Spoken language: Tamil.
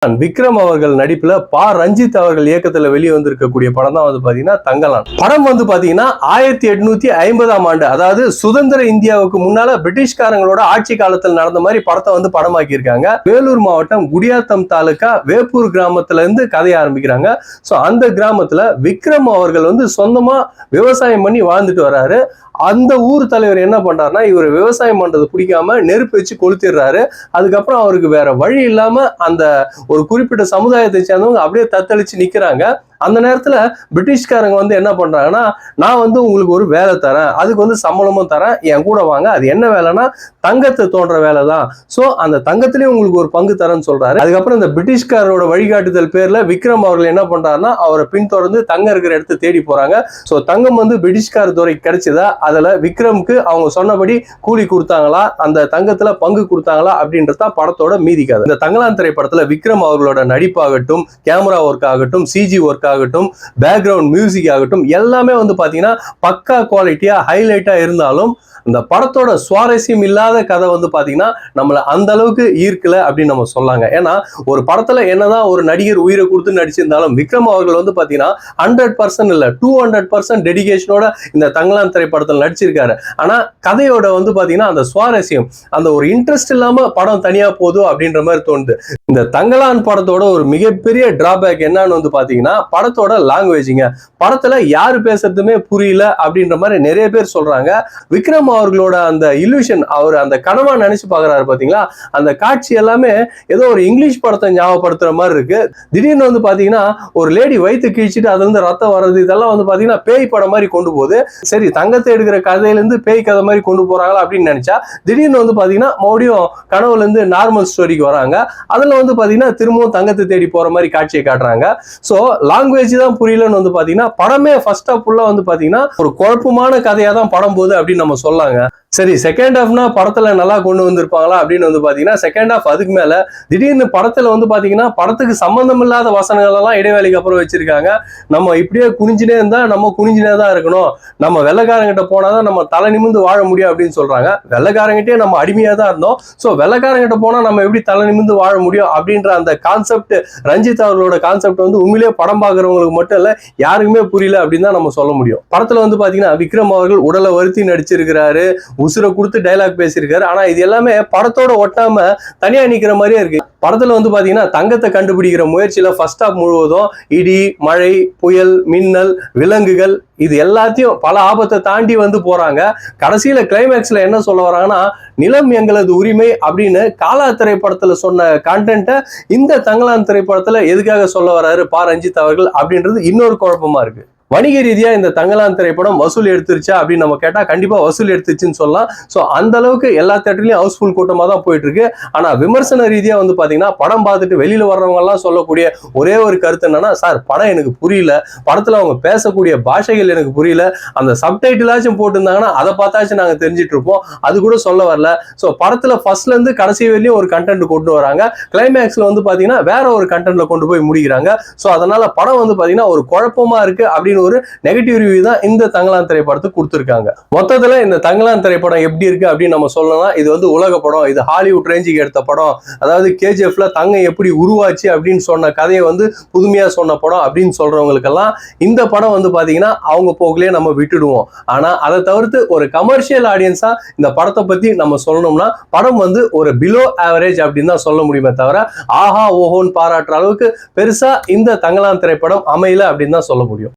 விக்ரம் அவர்கள் நடிப்புல ரஞ்சித் அவர்கள் இயக்கத்துல வெளியே வந்திருக்கக்கூடிய படம் தான் வந்து பாத்தீங்கன்னா தங்கலான். படம் வந்து பாத்தீங்கன்னா 1850ஆம் ஆண்டு, அதாவது சுதந்திர இந்தியாவுக்கு முன்னால பிரிட்டிஷ்காரங்களோட ஆட்சி காலத்தில் நடந்த மாதிரி படத்தை வந்து படமாக்கி இருக்காங்க. வேலூர் மாவட்டம் குடியாத்தம் தாலுகா வேப்பூர் கிராமத்துல இருந்து கதையை ஆரம்பிக்கிறாங்க. சோ அந்த கிராமத்துல விக்ரம் அவர்கள் வந்து சொந்தமா விவசாயம் பண்ணி வாழ்ந்துட்டு வர்றாரு. அந்த ஊர் தலைவர் என்ன பண்றாருன்னா, இவர் விவசாயம் பண்றது பிடிக்காம நெருப்பு வச்சு கொளுத்திடுறாரு. அதுக்கப்புறம் அவருக்கு வேற வழி இல்லாம அந்த ஒரு குறிப்பிட்ட சமுதாயத்தை சேர்ந்தவங்க அப்படியே தத்தளிச்சு நிக்கிறாங்க. அந்த நேரத்துல பிரிட்டிஷ்காரங்க வந்து என்ன பண்றாங்கன்னா, நான் வந்து உங்களுக்கு ஒரு வேலை தரேன், அதுக்கு வந்து சம்பளமும் தரேன், என் கூட வாங்க. அது என்ன வேலைன்னா தங்கத்தை தோன்ற வேலை தான். சோ அந்த தங்கத்திலேயே உங்களுக்கு ஒரு பங்கு தரேன்னு சொல்றாரு. அதுக்கப்புறம் இந்த பிரிட்டிஷ்காரோட வழிகாட்டுதல் பேர்ல விக்ரம் அவர்கள் என்ன பண்றாருன்னா, அவரை பின்தொடர்ந்து தங்கம் இருக்கிற இடத்தை தேடி போறாங்க. சோ தங்கம் வந்து பிரிட்டிஷ்கார துறைக்கு கிடைச்சதா, அதுல விக்ரமுக்கு அவங்க சொன்னபடி கூலி கொடுத்தாங்களா, அந்த தங்கத்துல பங்கு கொடுத்தாங்களா அப்படின்றத படத்தோட மீதி கதை. இந்த தங்கலான் திரைப்படத்துல விக்ரம் அவர்களோட நடிப்பாகட்டும், கேமரா ஒர்க் ஆகட்டும், சிஜி ஒர்க் ஆகட்டும், பேக்ரவுண்ட் மியூசிக் ஆகட்டும், எல்லாமே வந்து பாத்தீங்கன்னா பக்கா குவாலிட்டியா ஹைலைட்டா இருந்தாலும் இந்த படத்தோட சுவாரஸ்யம் இல்லாத கதை வந்து பாத்தீங்கன்னா நம்மள அந்த அளவுக்கு ஈர்க்கல அப்படின்னு நம்ம சொல்லாங்க. ஏன்னா ஒரு படத்துல என்னதான் ஒரு நடிகர் உயிரை கொடுத்து நடிச்சிருந்தாலும் விக்ரம் அவர்கள் வந்து பாத்தீங்கன்னா 100% இல்ல 200% டெடிகேஷனோட இந்த தங்கலான் திரைப்படத்தில் நடிச்சிருக்காரு. ஆனா கதையோட வந்து பாத்தீங்கன்னா அந்த சுவாரஸ்யம், அந்த ஒரு இன்ட்ரெஸ்ட் இல்லாம படம் தனியா போதும் அப்படின்ற மாதிரி தோணுது. இந்த தங்கலான் படத்தோட ஒரு மிகப்பெரிய டிராபேக் என்னன்னு வந்து பாத்தீங்கன்னா படத்தோட லாங்குவேஜிங்க. படத்துல யாரு பேசுறதுமே புரியல அப்படின்ற மாதிரி நிறைய பேர் சொல்றாங்க. விக்ரம் அவர்களோட அந்த இல்யூஷன், அவர் அந்த கனவா நினைச்சு பாக்குறாரு பாத்தீங்களா, அந்த காட்சி எல்லாமே ஏதோ ஒரு இங்கிலீஷ் படத்தை ஞாபகப்படுத்துற மாதிரி இருக்கு. திடீர்னு வந்து பாத்தீங்கன்னா ஒரு லேடி வயிற்று கிழிச்சிட்டு அதுல இருந்து ரத்தம் வர்றது, இதெல்லாம் வந்து பாத்தீங்கன்னா பேய் படம் மாதிரி கொண்டு போகுது. சரி, தங்கத்தை எடுக்கிற கதையில இருந்து பேய் கதை மாதிரி கொண்டு போறாங்களா அப்படின்னு நினைச்சா திடீர்னு வந்து பாத்தீங்கன்னா மறுபடியும் கனவுல இருந்து நார்மல் ஸ்டோரிக்கு வராங்க. அதுல வந்து பாத்தீங்கன்னா திரும்பவும் தங்கத்தை தேடி போற மாதிரி காட்சியை காட்டுறாங்க. சோ லாங்குவேஜ் தான் புரியலன்னு வந்து பாத்தீங்கன்னா படமே ஃபர்ஸ்ட் ஹாஃப் ஃபுல்லா வந்து பாத்தீங்கன்னா ஒரு குழப்பமான கதையா தான் படம் போகுது அப்படின்னு நம்ம சொல்லாங்க. சரி, செகண்ட் ஹாஃப்னா படத்துல நல்லா கொண்டு வந்திருப்பாங்களா அப்படின்னு வந்து பாத்தீங்கன்னா செகண்ட் ஹாஃப் அதுக்கு மேல திடீர்னு படத்துல வந்து பாத்தீங்கன்னா படத்துக்கு சம்பந்தம் இல்லாத வசனங்கள் எல்லாம் இடைவேளைக்கு அப்புறம் வச்சிருக்காங்க. நம்ம இப்படியே குனிஞ்சுனே இருந்தா நம்ம குனிஞ்சுனே தான் இருக்கணும், நம்ம வெள்ளைக்காரங்கிட்ட போனாதான் நம்ம தலை நிமிந்து வாழ முடியும் அப்படின்னு சொல்றாங்க. வெள்ளைக்காரங்கிட்டே நம்ம அடிமையா தான் இருந்தோம். சோ வெள்ளைக்காரங்கிட்ட போனா நம்ம எப்படி தலை நிமிந்து வாழ முடியும் அப்படின்ற அந்த கான்செப்ட், ரஞ்சித் அவர்களோட கான்செப்ட் வந்து உண்மையிலேயே படம் பாக்குறவங்களுக்கு மட்டும் இல்ல யாருக்குமே புரியல அப்படின்னு தான் நம்ம சொல்ல முடியும். படத்துல வந்து பாத்தீங்கன்னா விக்ரம் அவர்கள் உடலை வருத்தி நடிச்சிருக்கிறாரு, உசுரை கொடுத்து டைலாக் பேசியிருக்காரு. ஆனா இது எல்லாமே படத்தோட ஒட்டாம தனியா நிக்கிற மாதிரியே இருக்கு. படத்துல வந்து பாத்தீங்கன்னா தங்கத்தை கண்டுபிடிக்கிற முயற்சியில ஃபர்ஸ்ட் ஹாஃப் முழுவதும் இடி, மழை, புயல், மின்னல், விலங்குகள், இது எல்லாத்தையும் பல ஆபத்தை தாண்டி வந்து போறாங்க. கடைசியில கிளைமேக்ஸ்ல என்ன சொல்ல வராங்கன்னா, நிலம் எங்களது உரிமை அப்படின்னு காலா திரைப்படத்துல சொன்ன கான்டென்ட்டை இந்த தங்கலான் திரைப்படத்துல எதுக்காக சொல்ல வராரு ரஞ்சித் அவர்கள் அப்படின்றது இன்னொரு குழப்பமா இருக்கு. வணிக ரீதியா இந்த தங்கலான் திரைப்படம் வசூல் எடுத்துருச்சா அப்படின்னு நம்ம கேட்டா கண்டிப்பா வசூல் எடுத்துச்சுன்னு சொல்லலாம். சோ அந்த அளவுக்கு எல்லா தேட்டர்லயும் ஹவுஸ்ஃபுல் கூட்டமா தான் போயிட்டு இருக்கு. ஆனா விமர்சன ரீதியா வந்து பாத்தீங்கன்னா படம் பார்த்துட்டு வெளியில வர்றவங்க எல்லாம் சொல்லக்கூடிய ஒரே ஒரு கருத்து என்னன்னா, சார் படம் எனக்கு புரியல, படத்துல அவங்க பேசக்கூடிய பாஷைகள் எனக்கு புரியல, அந்த சப்டைட்டிலாச்சும் போட்டிருந்தாங்கன்னா அதை பார்த்தாச்சும் நாங்க தெரிஞ்சிட்டு இருப்போம், அது கூட சொல்ல வரல. சோ படத்துல ஃபர்ஸ்ட்ல இருந்து கடைசி வரையும் ஒரு கண்டென்ட் கொண்டு வராங்க, கிளைமேக்ஸ்ல வந்து பாத்தீங்கன்னா வேற ஒரு கண்டென்ட்ல கொண்டு போய் முடிக்கிறாங்க. சோ அதனால படம் வந்து பாத்தீங்கன்னா ஒரு குழப்பமா இருக்கு அப்படின்னு ஒரு நெகட்டிவ் ரிவ்யூ தான் இந்த தங்கலான் திரைப்படத்துக்கு கொடுத்திருக்காங்க. மொத்தத்துல இந்த தங்கலான் திரைப்படம் எப்படி இருக்கு அப்படின்னு நம்ம சொல்லலாம். இது வந்து உலக படம், இது ஹாலிவுட் ரேஞ்சுக்கு எடுத்த படம். அதாவது கேஜிஎஃப்ல தங்கம் எப்படி உருவாச்சு அப்படின்னு சொன்ன கதையை வந்து புதுமையா சொன்ன படம் அப்படின்னு சொல்றவங்களுக்கெல்லாம் இந்த படம் வந்து பாத்தீங்கன்னா அவங்க போக்குலயே நம்ம விட்டுடுவோம். ஆனா அதை தவிர்த்து ஒரு கமர்ஷியல் ஆடியன்ஸா இந்த படத்தை பத்தி நம்ம சொல்லணும்னா படம் வந்து ஒரு பிலோ ஆவரேஜ் அப்படின்னு தான் சொல்ல முடியுமே தவிர ஆஹா ஓஹோன்னு பாராட்டுற அளவுக்கு பெருசா இந்த தங்கலான் திரைப்படம் அமையல அப்படின்னு தான் சொல்ல முடியும்.